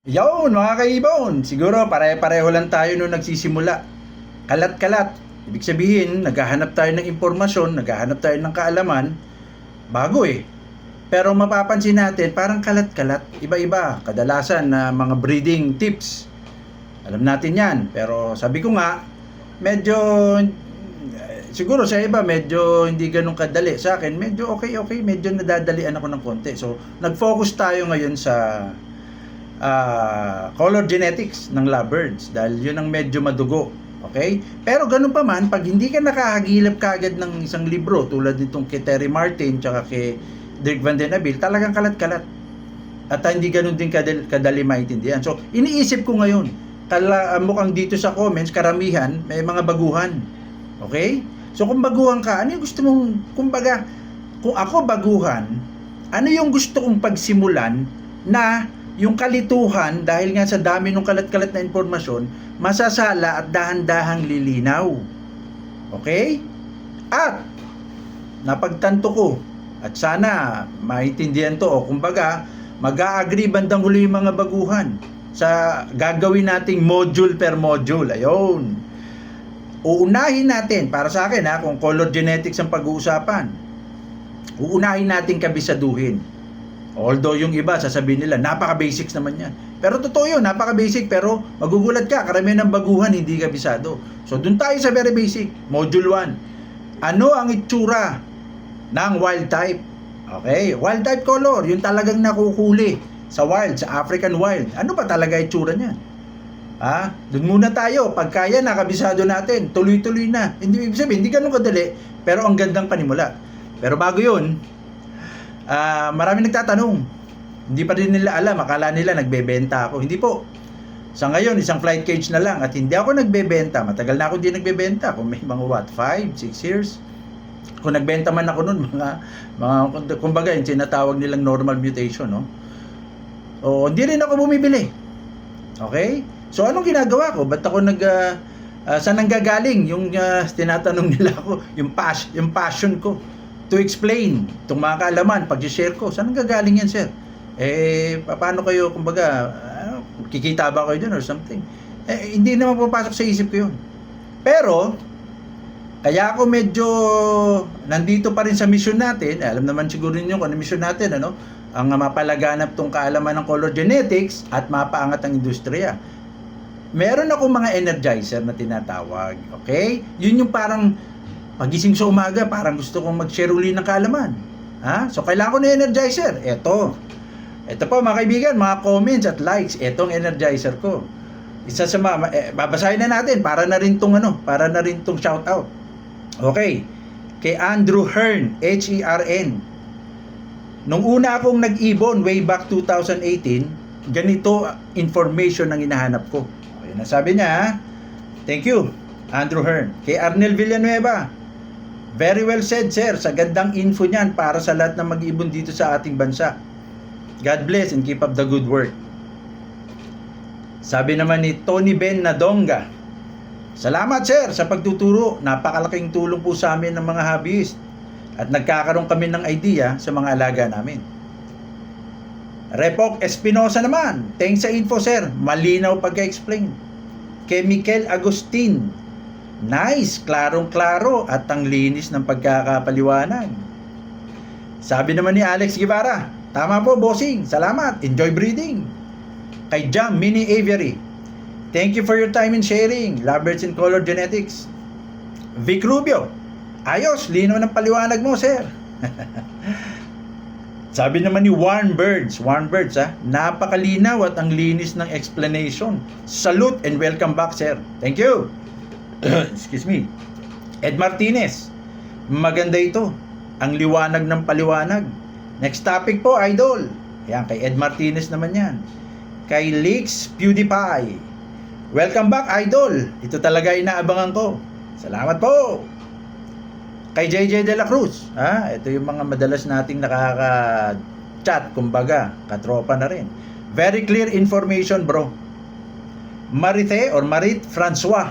Yun, mga kaibon, siguro pare-pareho lang tayo nung nagsisimula. Kalat-kalat. Ibig sabihin, naghahanap tayo ng impormasyon, naghahanap tayo ng kaalaman, bago eh. Pero mapapansin natin, parang kalat-kalat, iba-iba. Kadalasan na mga breeding tips. Alam natin yan. Pero sabi ko nga, medyo, siguro sa iba, medyo hindi ganun kadali. Sa akin, medyo okay, medyo nadadalian ako ng konti. So, nag-focus tayo ngayon sa color genetics ng lovebirds dahil yun ang medyo madugo. Okay? Pero ganun pa man, pag hindi ka nakahagilap kagad ng isang libro tulad nitong kay Terry Martin tsaka kay Dirk Van den Abil, talagang kalat-kalat. At hindi ganun din kadali maintindihan. So, iniisip ko ngayon, mukhang dito sa comments, karamihan, may mga baguhan. Okay? So, kung baguhan ka, ano yung gusto mong, kumbaga, kung ako baguhan, ano yung gusto kong pagsimulan na yung kalituhan, dahil nga sa dami ng kalat-kalat na impormasyon, masasala at dahan-dahang lilinaw. Okay? At, napagtanto ko, at sana maintindihan to, o kumbaga, mag-a-agree bandang huli yung mga baguhan sa gagawin nating module per module. Ayun. Uunahin natin, para sa akin kung color genetics ang pag-uusapan, uunahin natin kabisaduhin. Although yung iba sasabihin nila napaka-basics naman yan. Pero totoo yun, napaka-basic, pero magugulat ka, karamihan ng baguhan hindi kabisado. So dun tayo sa very basic, module 1. Ano ang itsura ng wild type? Okay, wild type color, yung talagang nakukuli sa wild, sa African wild. Ano ba talaga itsura niya? Doon muna tayo. Pag kaya, nakabisado natin, tuloy-tuloy na. Hindi ibig sabihin, hindi ganun kadali, pero ang gandang panimula. Pero bago yun, marami nagtatanong. Hindi pa rin nila alam, akala nila nagbebenta ako. Hindi po. Sa ngayon, isang flight cage na lang at hindi ako nagbebenta. Matagal na ako hindi nagbebenta. Kung may mga 5, 6 years. Kung nagbenta man ako noon, kumbaga, yung tinatawag nilang normal mutation, no? O, hindi rin ako bumibili. Okay? So, anong ginagawa ko? Ba't ako saan nanggagaling? Yung tinatanong nila ako, yung passion ko to explain itong mga kaalaman, pag-share ko. Saan nanggagaling yan, sir? Paano kayo, kumbaga, kikita ba kayo dun or something? Hindi naman pupasok sa isip ko yun. Pero, kaya ako medyo nandito pa rin sa mission natin. Alam naman siguro ninyo kung ano mission natin, ano? Ang mapalaganap tong kaalaman ng color genetics at mapaangat ang industriya. Meron ako mga energizer na tinatawag. Okay? Yun yung parang pagising sa umaga, parang gusto kong mag-share uli ng kaalaman. So, kailangan ko na energizer. Ito po mga kaibigan, mga comments at likes. Etong energizer ko. Isa sa babasahin na natin para na rin tong shout out. Okay. Kay Andrew Hearn, H-E-R-N. Nung una akong nag-ibon way back 2018, ganito information ang hinahanap ko. Ayun na sabi niya. Thank you, Andrew Hearn. Kay Arnel Villanueva. Very well said, sir. Sa gandang info niyan para sa lahat ng mag-ibon dito sa ating bansa. God bless and keep up the good work. Sabi naman ni Tony Ben Nadonga. Salamat, sir, sa pagtuturo. Napakalaking tulong po sa amin ng mga hobbyist. At nagkakaroon kami ng idea sa mga alaga namin. Repok Espinosa naman. Thanks sa info, sir. Malinaw pagka-explain. Kay Mikel Agustin. Nice, klarong-klaro at ang linis ng pagkakapaliwanag. Sabi naman ni Alex Guevara, tama po, bossing. Salamat. Enjoy breeding. Kay Jam Mini Aviary. Thank you for your time and sharing. Lovebirds in Color Genetics. Vic Rubio. Ayos, lino ng paliwanag mo, sir. Sabi naman ni Warm Birds, napakalinaw at ang linis ng explanation. Salute and welcome back, sir. Thank you. Excuse me. Ed Martinez, maganda ito. Ang liwanag ng paliwanag. Next topic po, idol. Ayan, kay Ed Martinez naman yan. Kay Leaks PewDiePie. Welcome back, idol. Ito talaga inaabangan ko. Salamat po. Kay JJ De La Cruz. Ito yung mga madalas nating nakaka-chat, kumbaga, katropa na rin. Very clear information, bro. Marite or Marit Francois.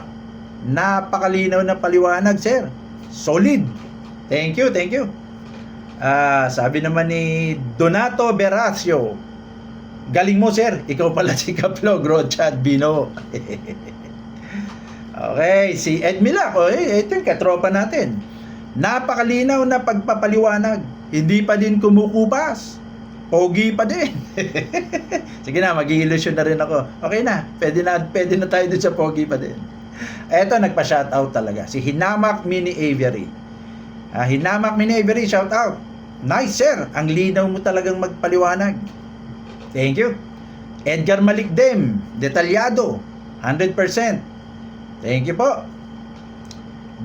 Napakalinaw na paliwanag, sir. Solid. Thank you, thank you. Sabi naman ni Donato Beracio, Galing mo, sir. Ikaw pala si Kaplog, Rochad Bino. Okay, si Ed Milac. Ito yung katropa natin. Napakalinaw na pagpapaliwanag. Hindi pa din kumukupas. Pogi pa din. Sige na, mag-i-illusion na rin ako. Okay na, pwede na tayo dun sa pogi pa din. Eto, nagpa-shoutout talaga. Si Hinamak Mini Aviary. Hinamak Mini Aviary, shoutout. Nice, sir. Ang linaw mo talagang magpaliwanag. Thank you. Edgar Malikdem, detalyado, 100%. Thank you po.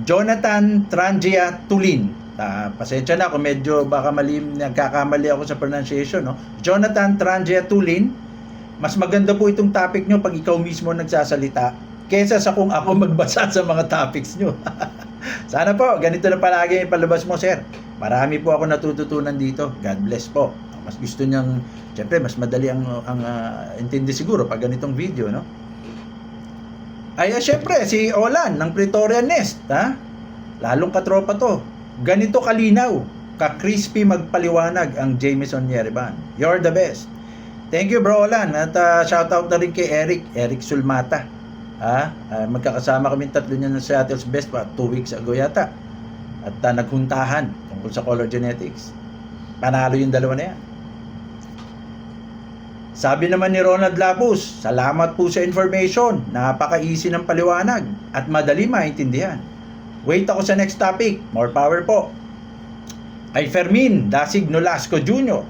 Jonathan Trangia Tulin. Pasensya na kung medyo baka nagkakamali ako sa pronunciation, no? Jonathan Trangia Tulin. Mas maganda po itong topic nyo pag ikaw mismo nagsasalita kesa sa kung ako magbasa sa mga topics nyo. Sana po, ganito na palagi yung palabas mo, sir. Marami po ako natututunan dito. God bless po. Mas gusto niyang, syempre, mas madali ang intindi siguro pag ganitong video, no? Syempre, si Olan ng Pretoria Nest, ha? Lalong katropa to. Ganito kalinaw, ka-crispy magpaliwanag ang Jameson Yereban. You're the best. Thank you, bro Olan. At shoutout na rin kay Eric Sulmata. Magkakasama kami tatlo niya sa Seattle's Best 2 weeks ago yata. At naghuntahan tungkol sa color genetics. Panalo yung dalawa na yan. Sabi naman ni Ronald Lapus, salamat po sa information. Napaka-easy ng paliwanag at madali maintindihan. Wait ako sa next topic. More power po. Kay Fermin Dasig Nolasco Jr.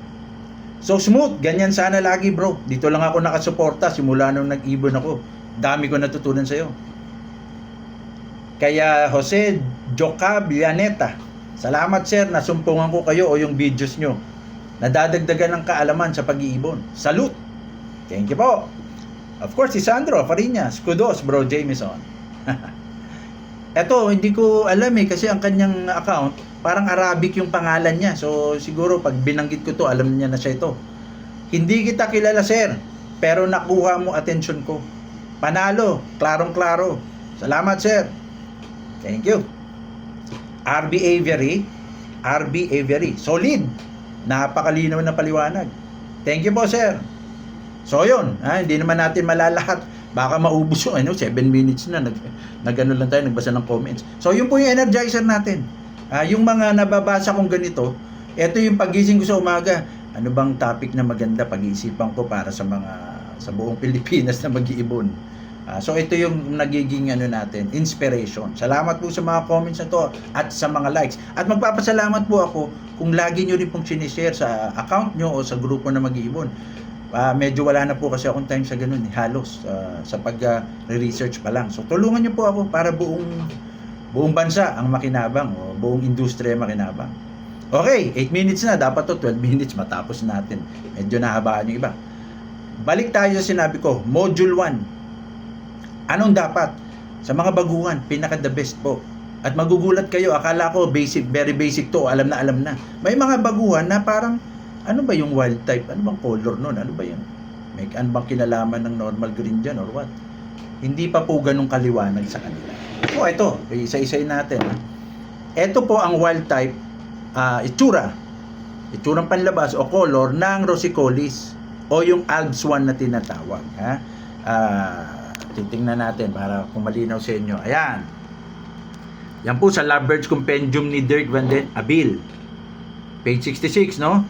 So smooth, ganyan sana lagi, bro. Dito lang ako nakasuporta simula nung nag-ibon ako. Dami ko natutunan sa'yo. Kaya Jose Jocab Llaneta, salamat, sir, nasumpungan ko kayo o yung videos nyo. Nadadagdagan ng kaalaman sa pag-iibon. Salute! Thank you po. Of course, si Sandro Fariñas. Kudos, bro Jameson. Eto, hindi ko alam kasi ang kanyang account, parang Arabic yung pangalan niya. So, siguro pag binanggit ko to, alam niya na siya ito. Hindi kita kilala, sir, pero nakuha mo attention ko. Panalo, klarong-klaro. Salamat, sir. Thank you. RB Aviary. Solid. Napakalinaw na paliwanag. Thank you po, sir. So, yun. Hindi naman natin malalahat. Baka maubos yung 7 minutes na. Nag-ano lang tayo, nagbasa ng comments. So, yun po yung energizer natin. Yung mga nababasa kong ganito, ito yung pagising ko sa umaga. Ano bang topic na maganda pag-iisipan ko para sa buong Pilipinas na mag-iibon. So, ito yung nagiging natin, inspiration. Salamat po sa mga comments na to at sa mga likes. At magpapasalamat po ako kung lagi nyo rin pong sinishare sa account nyo o sa grupo na mag-iibon. Medyo wala na po kasi akong time sa ganun, halos sa pag-research pa lang. So, tulungan nyo po ako para buong bansa ang makinabang o buong industriya makinabang. Okay, 8 minutes na. Dapat to 12 minutes matapos natin. Medyo nahabaan yung iba. Balik tayo sa sinabi ko, Module 1. Anong dapat? Sa mga baguhan, pinaka the best po. At magugulat kayo, akala ko basic, very basic to, alam na. May mga baguhan na parang, ano ba yung wild type? Ano bang color nun? Ano ba yun? May ano bang kinalaman ng normal green dyan or what? Hindi pa po ganun kaliwanag sa kanila. So, ito, isa-isayin natin. Ito po ang wild type itsurang panlabas o color ng Rosicolis o yung Alps 1 na tinatawag. Titingnan natin para kung malinaw sa inyo. Ayan. Yan po sa Lovebirds Compendium ni Dirk Van Den Abil. Page 66, no?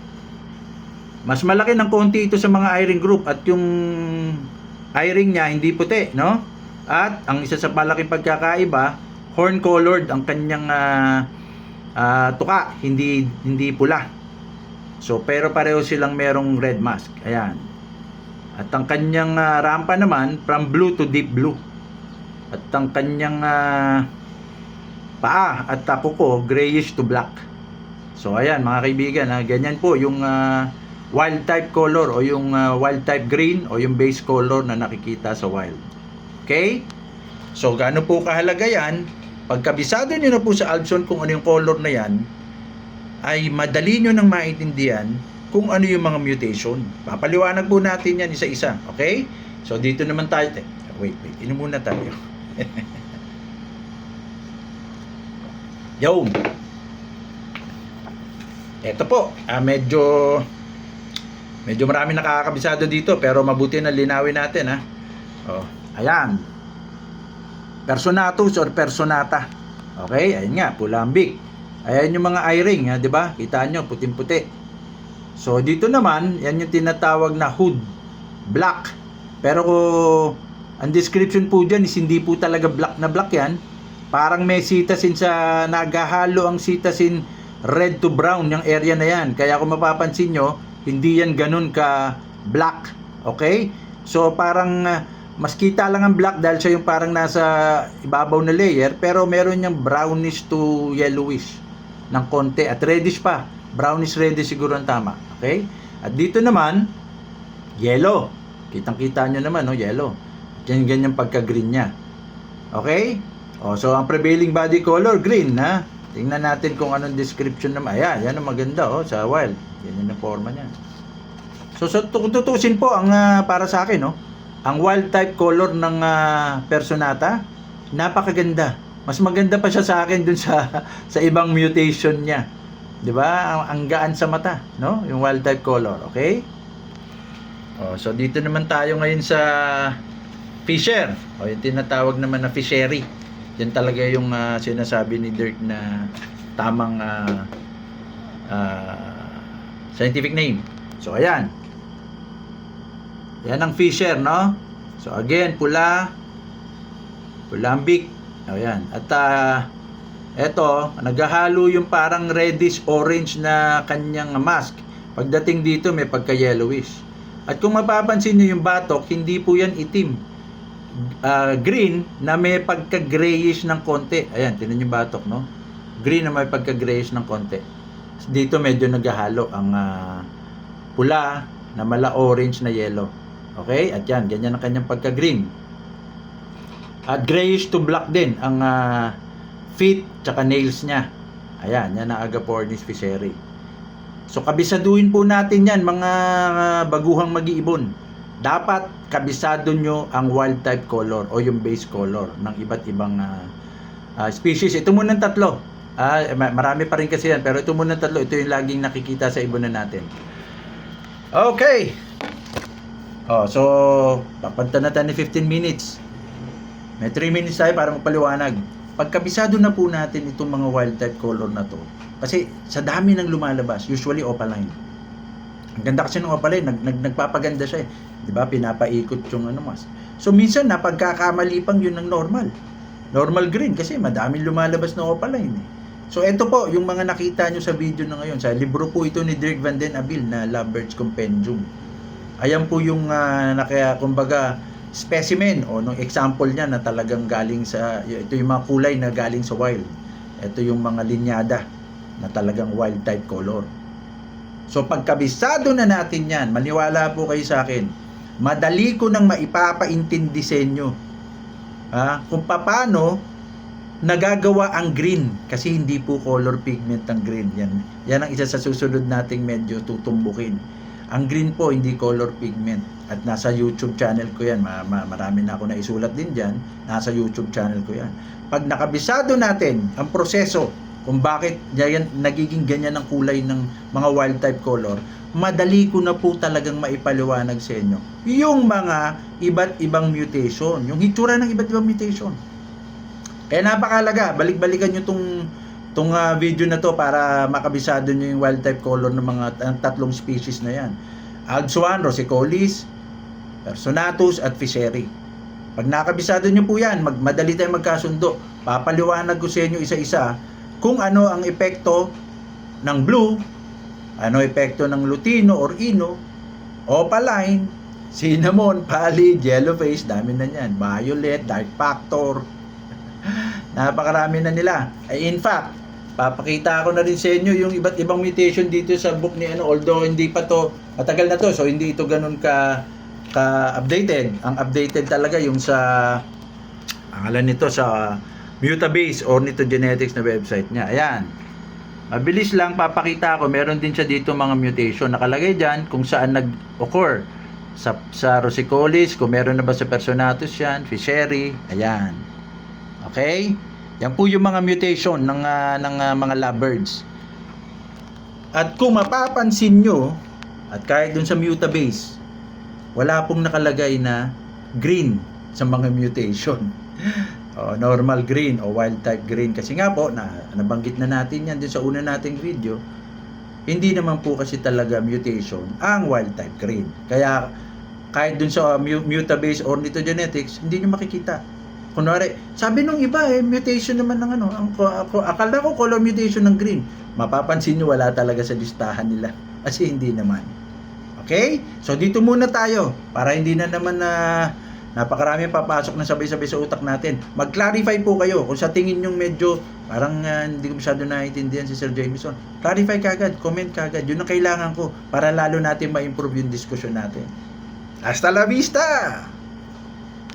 Mas malaki ng konti ito sa mga eye ring group at yung eye ring niya hindi puti, no? At ang isa sa malaking pagkakaiba, horn colored ang kanyang tuka, hindi pula. So, pero pareho silang merong red mask. Ayan. At ang kanyang rampa naman from blue to deep blue. At ang kanyang paa at kuko grayish to black. So ayan mga kaibigan, ganyan po yung wild type color o yung wild type green o yung base color na nakikita sa wild. Okay? So gaano po kahalaga yan? Pagkabisado nyo na po sa Alpson kung ano yung color na yan, ay madali nyo nang maintindihan kung ano yung mga mutation. Papaliwanag po natin yan isa-isa. Okay? So, dito naman tayo. Wait. Inom muna tayo. Yo. Ito po. Medyo Medyo marami nakakabisado dito pero mabuti na linawin natin ha. Oh, ayan. Personatus or personata. Okay, ayun nga, pulambik. Ayan yung mga eye-ring, ha, 'di ba? Kita nyo, puting-puti. So dito naman, yan yung tinatawag na hood, black. Pero ang description po diyan is hindi po talaga black na black yan. Parang may sitasin sa naghahalo ang sitasin red to brown yung area na yan. Kaya kung mapapansin nyo, hindi yan ganun ka black. Okay? So parang mas kita lang ang black dahil siya yung parang nasa ibabaw na layer, pero meron niyang brownish to yellowish ng konti at reddish pa. Brownish reddish siguro ang tama. Okay? At dito naman, yellow. Kitang-kita nyo naman, no? Yellow. Yan ganyan pagka-green niya. Okay? So ang prevailing body color, green, ha? Tingnan natin kung anong description naman. Ayan, yan ang maganda, sa wild. Yan yung forma niya. So kung tutusin po, ang para sa akin, ang wild type color ng personata, napakaganda. Mas maganda pa siya sa akin dun sa ibang mutation niya. 'Di ba? Ang gaan sa mata, no? Yung wild type color, okay? So dito naman tayo ngayon sa fisher. Yung tinatawag naman na fishery. Yan talaga yung sinasabi ni Dirk na tamang scientific name. So ayan. Yan ang fisher, no? So again, pulambik. Ayan. At eto, naghahalo yung parang reddish orange na kanyang mask. Pagdating dito may pagka yellowish. At kung mapapansin niyo yung batok, hindi po yan itim. Green na may pagka-grayish ng konti. Ayan, tingnan yung batok, no? Green na may pagka-grayish ng konti. Dito medyo naghahalo ang pula na mala orange na yellow. Okay? At yan, ganyan ang kanyang pagka-green. At grayish to black din ang feet tsaka nails niya. Ayan, yan ang Agapornis fishery. So kabisaduhin po natin yan mga baguhang mag-iibon. Dapat kabisado nyo ang wild type color o yung base color ng iba't ibang species. Ito muna ng tatlo. Marami pa rin kasi yan, pero ito muna ng tatlo. Ito yung laging nakikita sa ibonan natin. Okay. So papunta na tayo ng 15 minutes. May 3 minutes tayo para magpaliwanag. Pagkabisado na po natin itong mga wild type color na to, kasi sa dami ng lumalabas, usually opaline. Ang ganda kasi ng opaline, nagpapaganda siya, 'di ba? Pinapaikot yung mas. So minsan napagkakamali pang yun ng normal. Normal green kasi madaming lumalabas na opaline. So ito po yung mga nakita nyo sa video na ngayon. Sa libro po ito ni Dirk Van den Abil na Lovebirds Compendium. Ayan po yung kumbaga specimen o nung example niya na talagang galing sa, ito yung mga kulay na galing sa wild. Ito yung mga linyada na talagang wild type color. So pagkabisado na natin yan, maniwala po kayo sa akin, madali ko nang maipapaintindi sa inyo kung paano nagagawa ang green, kasi hindi po color pigment ang green. Yan ang isa sa susunod nating medyo tutumbukin. Ang green po hindi color pigment, at nasa YouTube channel ko yan. Marami na ako na isulat din dyan. Nasa YouTube channel ko yan. Pag nakabisado natin ang proseso kung bakit nagiging ganyan ang kulay ng mga wild type color, madali ko na po talagang maipaliwanag sa inyo yung mga iba't ibang mutation, yung hitsura ng iba't ibang mutation. Kaya napakalaga, balik-balikan nyo tong video na to para makabisado nyo yung wild type color ng mga tatlong species na yan. Alps 1, Rosicolis, Personatus at Fishery. Pag nakabisado nyo po yan, madali tayong magkasundo. Papaliwanag ko sa inyo isa-isa kung ano ang epekto ng blue, ano epekto ng lutino or ino, opaline, cinnamon, pallid, yellowface, dami na yan, violet, dark factor, napakarami na nila. In fact, papakita ko na rin sa inyo yung iba't ibang mutation dito sa book ni although hindi pa to, matagal na to, so hindi ito ganun ka-updated. Ang updated talaga yung sa, pangalan nito sa Mutabase or Nitogenetics na website niya. Ayan. Mabilis lang papakita ko, meron din siya dito mga mutation. Nakalagay dyan kung saan nag-occur. Sa Rosicolis, kung meron na ba sa Personatus yan, Fishery, ayan. Okay? Yan po yung mga mutation ng mga lovebirds. At kung mapapansin nyo, At kahit dun sa mutabase, wala pong nakalagay na green sa mga mutation. Normal green o wild type green. Kasi nga po, nabanggit na natin yan din sa una nating video, hindi naman po kasi talaga mutation ang wild type green. Kaya kahit dun sa mutabase or ornithogenetics, hindi nyo makikita. Kunwari, sabi nung iba mutation naman ng ano, akala ko color mutation ng green. Mapapansin nyo wala talaga sa listahan nila. Kasi hindi naman. Okay? So dito muna tayo para hindi na naman napakarami papasok na sabay-sabay sa utak natin. Mag-clarify po kayo kung sa tingin nyo medyo parang hindi ko masyado naiintindihan si Sir Jameson. Clarify kagad, comment kagad. Yun ang kailangan ko para lalo natin ma-improve yung diskusyon natin. Hasta la vista!